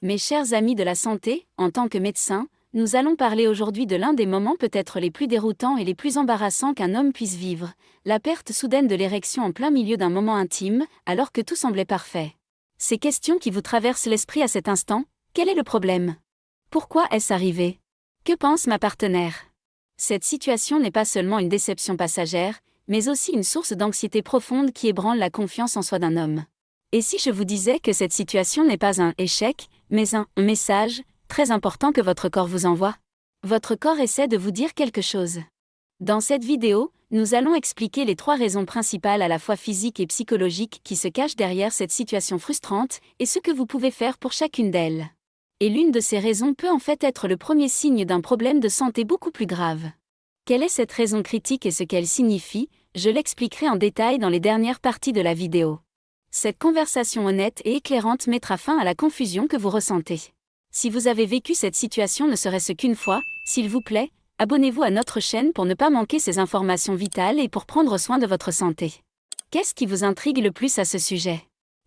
Mes chers amis de la santé, en tant que médecin, nous allons parler aujourd'hui de l'un des moments peut-être les plus déroutants et les plus embarrassants qu'un homme puisse vivre, la perte soudaine de l'érection en plein milieu d'un moment intime, alors que tout semblait parfait. Ces questions qui vous traversent l'esprit à cet instant, quel est le problème? Pourquoi est-ce arrivé? Que pense ma partenaire? Cette situation n'est pas seulement une déception passagère, mais aussi une source d'anxiété profonde qui ébranle la confiance en soi d'un homme. Et si je vous disais que cette situation n'est pas un échec, mais un message très important que votre corps vous envoie? Votre corps essaie de vous dire quelque chose. Dans cette vidéo, nous allons expliquer les 3 raisons principales à la fois physiques et psychologiques qui se cachent derrière cette situation frustrante et ce que vous pouvez faire pour chacune d'elles. Et l'une de ces raisons peut en fait être le premier signe d'un problème de santé beaucoup plus grave. Quelle est cette raison critique et ce qu'elle signifie? Je l'expliquerai en détail dans les dernières parties de la vidéo. Cette conversation honnête et éclairante mettra fin à la confusion que vous ressentez. Si vous avez vécu cette situation ne serait-ce qu'une fois, s'il vous plaît, abonnez-vous à notre chaîne pour ne pas manquer ces informations vitales et pour prendre soin de votre santé. Qu'est-ce qui vous intrigue le plus à ce sujet?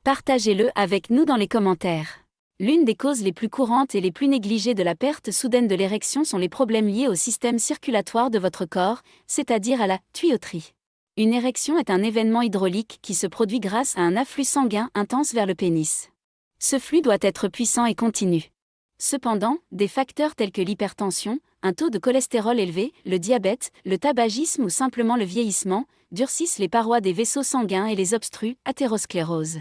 Partagez-le avec nous dans les commentaires. L'une des causes les plus courantes et les plus négligées de la perte soudaine de l'érection sont les problèmes liés au système circulatoire de votre corps, c'est-à-dire à la tuyauterie. Une érection est un événement hydraulique qui se produit grâce à un afflux sanguin intense vers le pénis. Ce flux doit être puissant et continu. Cependant, des facteurs tels que l'hypertension, un taux de cholestérol élevé, le diabète, le tabagisme ou simplement le vieillissement, durcissent les parois des vaisseaux sanguins et les obstruent, athérosclérose.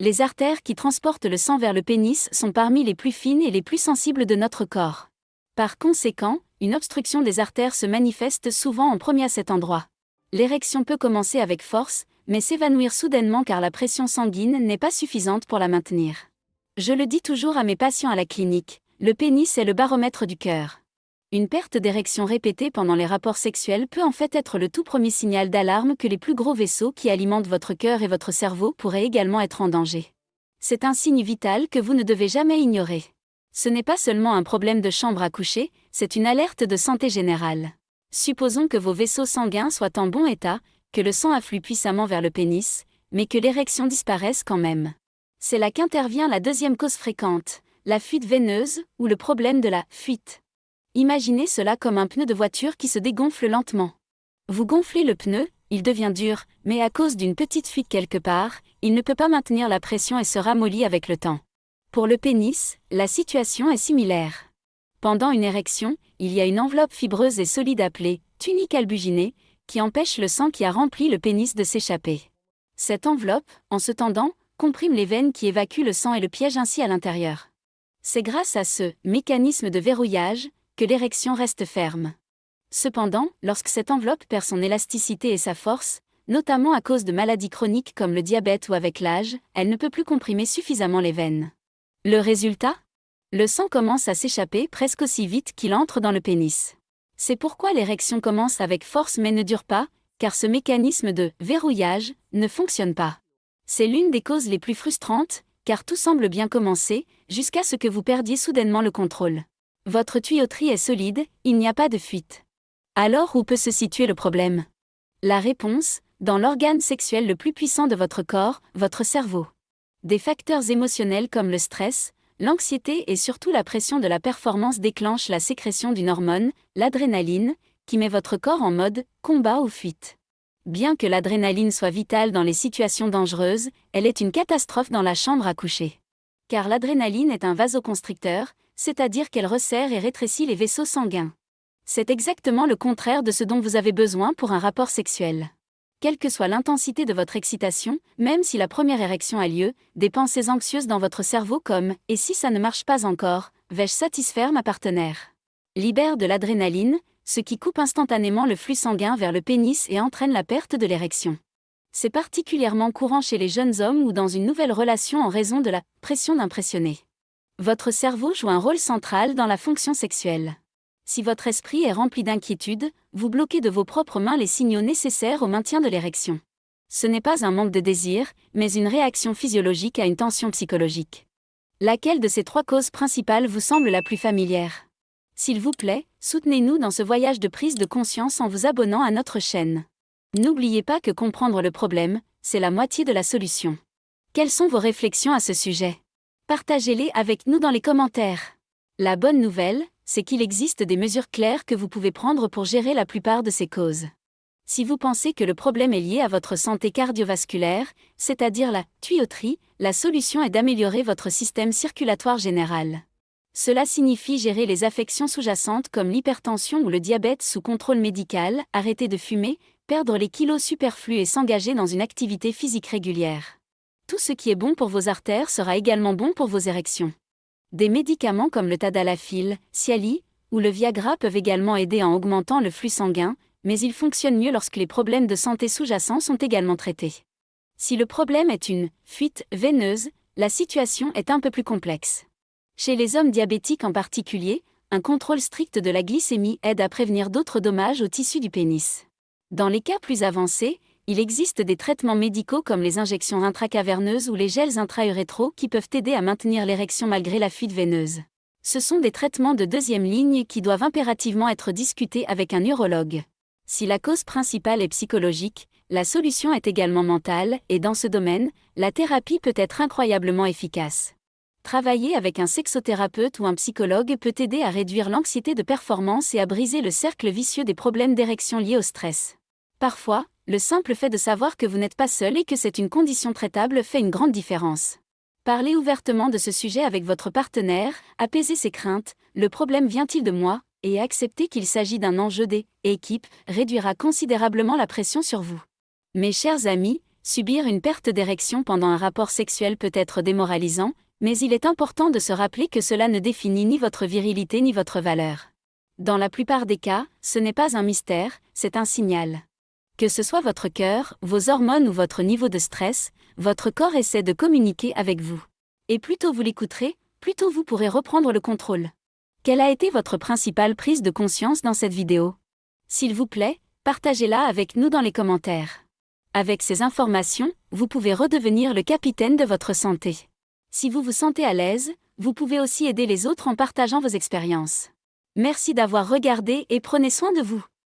Les artères qui transportent le sang vers le pénis sont parmi les plus fines et les plus sensibles de notre corps. Par conséquent, une obstruction des artères se manifeste souvent en premier à cet endroit. L'érection peut commencer avec force, mais s'évanouir soudainement car la pression sanguine n'est pas suffisante pour la maintenir. Je le dis toujours à mes patients à la clinique, le pénis est le baromètre du cœur. Une perte d'érection répétée pendant les rapports sexuels peut en fait être le tout premier signal d'alarme que les plus gros vaisseaux qui alimentent votre cœur et votre cerveau pourraient également être en danger. C'est un signe vital que vous ne devez jamais ignorer. Ce n'est pas seulement un problème de chambre à coucher, c'est une alerte de santé générale. Supposons que vos vaisseaux sanguins soient en bon état, que le sang afflue puissamment vers le pénis, mais que l'érection disparaisse quand même. C'est là qu'intervient la deuxième cause fréquente, la fuite veineuse, ou le problème de la fuite. Imaginez cela comme un pneu de voiture qui se dégonfle lentement. Vous gonflez le pneu, il devient dur, mais à cause d'une petite fuite quelque part, il ne peut pas maintenir la pression et se ramollit avec le temps. Pour le pénis, la situation est similaire. Pendant une érection, il y a une enveloppe fibreuse et solide appelée tunique albuginée, qui empêche le sang qui a rempli le pénis de s'échapper. Cette enveloppe, en se tendant, comprime les veines qui évacuent le sang et le piègent ainsi à l'intérieur. C'est grâce à ce mécanisme de verrouillage que l'érection reste ferme. Cependant, lorsque cette enveloppe perd son élasticité et sa force, notamment à cause de maladies chroniques comme le diabète ou avec l'âge, elle ne peut plus comprimer suffisamment les veines. Le résultat? Le sang commence à s'échapper presque aussi vite qu'il entre dans le pénis. C'est pourquoi l'érection commence avec force mais ne dure pas, car ce mécanisme de verrouillage ne fonctionne pas. C'est l'une des causes les plus frustrantes, car tout semble bien commencer, jusqu'à ce que vous perdiez soudainement le contrôle. Votre tuyauterie est solide, il n'y a pas de fuite. Alors où peut se situer le problème? La réponse, dans l'organe sexuel le plus puissant de votre corps, votre cerveau. Des facteurs émotionnels comme le stress, l'anxiété et surtout la pression de la performance déclenchent la sécrétion d'une hormone, l'adrénaline, qui met votre corps en mode combat ou fuite. Bien que l'adrénaline soit vitale dans les situations dangereuses, elle est une catastrophe dans la chambre à coucher. Car l'adrénaline est un vasoconstricteur, c'est-à-dire qu'elle resserre et rétrécit les vaisseaux sanguins. C'est exactement le contraire de ce dont vous avez besoin pour un rapport sexuel. Quelle que soit l'intensité de votre excitation, même si la première érection a lieu, des pensées anxieuses dans votre cerveau comme « et si ça ne marche pas encore, vais-je satisfaire ma partenaire ?» libèrent de l'adrénaline, ce qui coupe instantanément le flux sanguin vers le pénis et entraîne la perte de l'érection. C'est particulièrement courant chez les jeunes hommes ou dans une nouvelle relation en raison de la pression d'impressionner. Votre cerveau joue un rôle central dans la fonction sexuelle. Si votre esprit est rempli d'inquiétude, vous bloquez de vos propres mains les signaux nécessaires au maintien de l'érection. Ce n'est pas un manque de désir, mais une réaction physiologique à une tension psychologique. Laquelle de ces 3 causes principales vous semble la plus familière? S'il vous plaît, soutenez-nous dans ce voyage de prise de conscience en vous abonnant à notre chaîne. N'oubliez pas que comprendre le problème, c'est la moitié de la solution. Quelles sont vos réflexions à ce sujet? Partagez-les avec nous dans les commentaires. La bonne nouvelle, c'est qu'il existe des mesures claires que vous pouvez prendre pour gérer la plupart de ces causes. Si vous pensez que le problème est lié à votre santé cardiovasculaire, c'est-à-dire la tuyauterie, la solution est d'améliorer votre système circulatoire général. Cela signifie gérer les affections sous-jacentes comme l'hypertension ou le diabète sous contrôle médical, arrêter de fumer, perdre les kilos superflus et s'engager dans une activité physique régulière. Tout ce qui est bon pour vos artères sera également bon pour vos érections. Des médicaments comme le tadalafil, Cialis ou le Viagra peuvent également aider en augmentant le flux sanguin, mais ils fonctionnent mieux lorsque les problèmes de santé sous-jacents sont également traités. Si le problème est une fuite veineuse, la situation est un peu plus complexe. Chez les hommes diabétiques en particulier, un contrôle strict de la glycémie aide à prévenir d'autres dommages au tissu du pénis. Dans les cas plus avancés, il existe des traitements médicaux comme les injections intracaverneuses ou les gels intra-urétraux qui peuvent aider à maintenir l'érection malgré la fuite veineuse. Ce sont des traitements de deuxième ligne qui doivent impérativement être discutés avec un urologue. Si la cause principale est psychologique, la solution est également mentale, et dans ce domaine, la thérapie peut être incroyablement efficace. Travailler avec un sexothérapeute ou un psychologue peut aider à réduire l'anxiété de performance et à briser le cercle vicieux des problèmes d'érection liés au stress. Parfois, le simple fait de savoir que vous n'êtes pas seul et que c'est une condition traitable fait une grande différence. Parlez ouvertement de ce sujet avec votre partenaire, apaisez ses craintes, le problème vient-il de moi, et accepter qu'il s'agit d'un enjeu d'équipe réduira considérablement la pression sur vous. Mes chers amis, subir une perte d'érection pendant un rapport sexuel peut être démoralisant, mais il est important de se rappeler que cela ne définit ni votre virilité ni votre valeur. Dans la plupart des cas, ce n'est pas un mystère, c'est un signal. Que ce soit votre cœur, vos hormones ou votre niveau de stress, votre corps essaie de communiquer avec vous. Et plus tôt vous l'écouterez, plus tôt vous pourrez reprendre le contrôle. Quelle a été votre principale prise de conscience dans cette vidéo? S'il vous plaît, partagez-la avec nous dans les commentaires. Avec ces informations, vous pouvez redevenir le capitaine de votre santé. Si vous vous sentez à l'aise, vous pouvez aussi aider les autres en partageant vos expériences. Merci d'avoir regardé et prenez soin de vous.